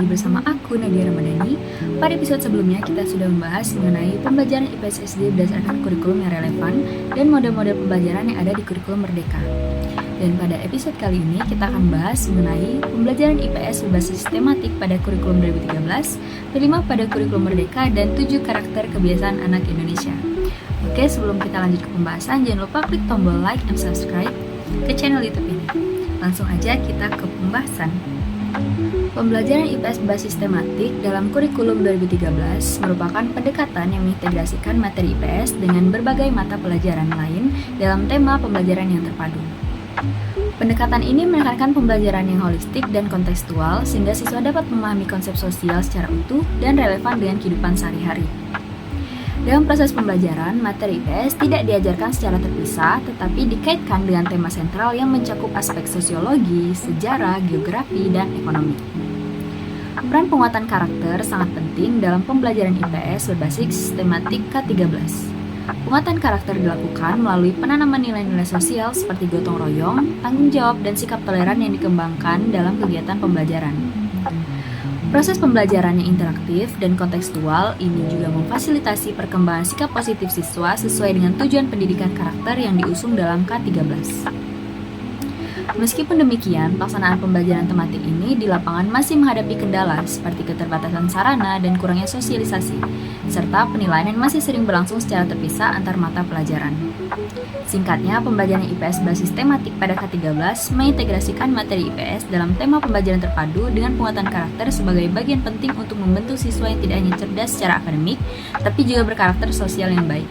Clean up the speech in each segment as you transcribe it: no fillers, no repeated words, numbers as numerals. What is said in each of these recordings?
lagi bersama aku, Nadia Ramadhani. Pada episode sebelumnya, kita sudah membahas mengenai pembelajaran IPS SD berdasarkan kurikulum yang relevan dan model-model pembelajaran yang ada di kurikulum Merdeka. Dan pada episode kali ini, kita akan bahas mengenai pembelajaran IPS berbasis sistematik pada kurikulum 2013, 5 pada kurikulum Merdeka, dan 7 karakter kebiasaan anak Indonesia. Oke, sebelum kita lanjut ke pembahasan, jangan lupa klik tombol like and subscribe ke channel YouTube ini. Langsung aja kita ke pembahasan. Pembelajaran IPS berbasis sistematik dalam kurikulum 2013 merupakan pendekatan yang mengintegrasikan materi IPS dengan berbagai mata pelajaran lain dalam tema pembelajaran yang terpadu. Pendekatan ini menekankan pembelajaran yang holistik dan kontekstual sehingga siswa dapat memahami konsep sosial secara utuh dan relevan dengan kehidupan sehari-hari. Dalam proses pembelajaran, materi IPS tidak diajarkan secara terpisah, tetapi dikaitkan dengan tema sentral yang mencakup aspek sosiologi, sejarah, geografi, dan ekonomi. Peran penguatan karakter sangat penting dalam pembelajaran IPS berbasis sistematik K13. Penguatan karakter dilakukan melalui penanaman nilai-nilai sosial seperti gotong royong, tanggung jawab, dan sikap toleran yang dikembangkan dalam kegiatan pembelajaran. Proses pembelajaran yang interaktif dan kontekstual ini juga memfasilitasi perkembangan sikap positif siswa sesuai dengan tujuan pendidikan karakter yang diusung dalam K13. Meskipun demikian, pelaksanaan pembelajaran tematik ini di lapangan masih menghadapi kendala seperti keterbatasan sarana dan kurangnya sosialisasi, serta penilaian yang masih sering berlangsung secara terpisah antar mata pelajaran. Singkatnya, pembelajaran IPS berbasis tematik pada K13 mengintegrasikan materi IPS dalam tema pembelajaran terpadu dengan penguatan karakter sebagai bagian penting untuk membentuk siswa yang tidak hanya cerdas secara akademik, tapi juga berkarakter sosial yang baik.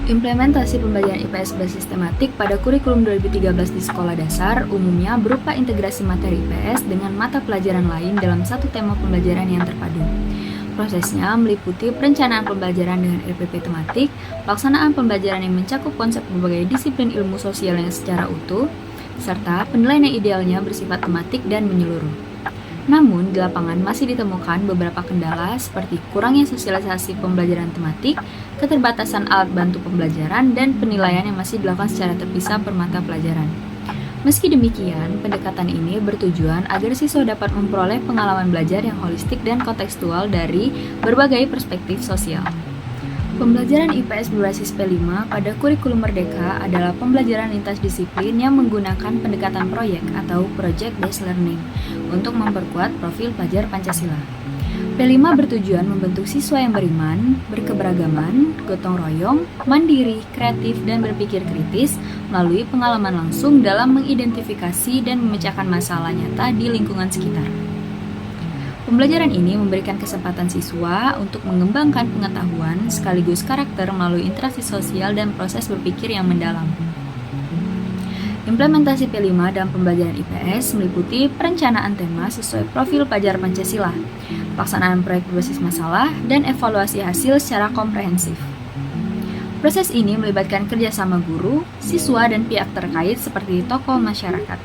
Implementasi pembelajaran IPS berbasis sistematik pada kurikulum 2013 di sekolah dasar umumnya berupa integrasi materi IPS dengan mata pelajaran lain dalam satu tema pembelajaran yang terpadu. Prosesnya meliputi perencanaan pembelajaran dengan RPP tematik, pelaksanaan pembelajaran yang mencakup konsep berbagai disiplin ilmu sosial yang secara utuh, serta penilaian yang idealnya bersifat tematik dan menyeluruh. Namun, di lapangan masih ditemukan beberapa kendala seperti kurangnya sosialisasi pembelajaran tematik, keterbatasan alat bantu pembelajaran, dan penilaian yang masih dilakukan secara terpisah per mata pelajaran. Meski demikian, pendekatan ini bertujuan agar siswa dapat memperoleh pengalaman belajar yang holistik dan kontekstual dari berbagai perspektif sosial. Pembelajaran IPS berbasis P5 pada kurikulum Merdeka adalah pembelajaran lintas disiplin yang menggunakan pendekatan proyek atau Project Based Learning untuk memperkuat profil pelajar Pancasila. P5 bertujuan membentuk siswa yang beriman, berkeberagaman, gotong royong, mandiri, kreatif, dan berpikir kritis melalui pengalaman langsung dalam mengidentifikasi dan memecahkan masalah nyata di lingkungan sekitar. Pembelajaran ini memberikan kesempatan siswa untuk mengembangkan pengetahuan sekaligus karakter melalui interaksi sosial dan proses berpikir yang mendalam. Implementasi P5 dalam pembelajaran IPS meliputi perencanaan tema sesuai profil pelajar Pancasila, pelaksanaan proyek berbasis masalah, dan evaluasi hasil secara komprehensif. Proses ini melibatkan kerjasama guru, siswa, dan pihak terkait seperti tokoh masyarakat.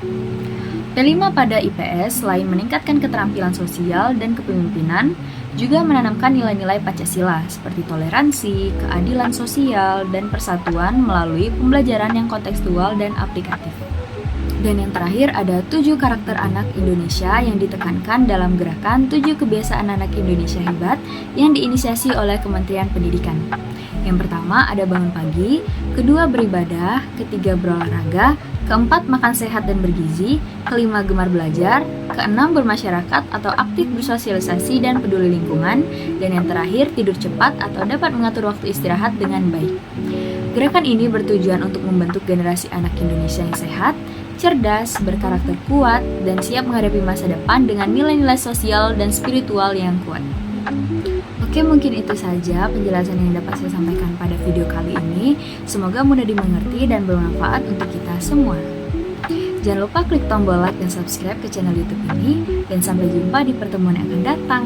P5 pada IPS selain meningkatkan keterampilan sosial dan kepemimpinan, juga menanamkan nilai-nilai Pancasila seperti toleransi, keadilan sosial, dan persatuan melalui pembelajaran yang kontekstual dan aplikatif. Dan yang terakhir ada 7 karakter anak Indonesia yang ditekankan dalam gerakan 7 kebiasaan anak Indonesia hebat yang diinisiasi oleh Kementerian Pendidikan. Yang pertama ada bangun pagi, kedua beribadah, ketiga berolahraga, keempat makan sehat dan bergizi, kelima gemar belajar, keenam bermasyarakat atau aktif bersosialisasi dan peduli lingkungan, dan yang terakhir tidur cepat atau dapat mengatur waktu istirahat dengan baik. Gerakan ini bertujuan untuk membentuk generasi anak Indonesia yang sehat, cerdas, berkarakter kuat, dan siap menghadapi masa depan dengan nilai-nilai sosial dan spiritual yang kuat. Oke, mungkin itu saja penjelasan yang dapat saya sampaikan pada video kali ini. Semoga mudah dimengerti dan bermanfaat untuk kita semua. Jangan lupa klik tombol like dan subscribe ke channel YouTube ini, dan sampai jumpa di pertemuan yang akan datang.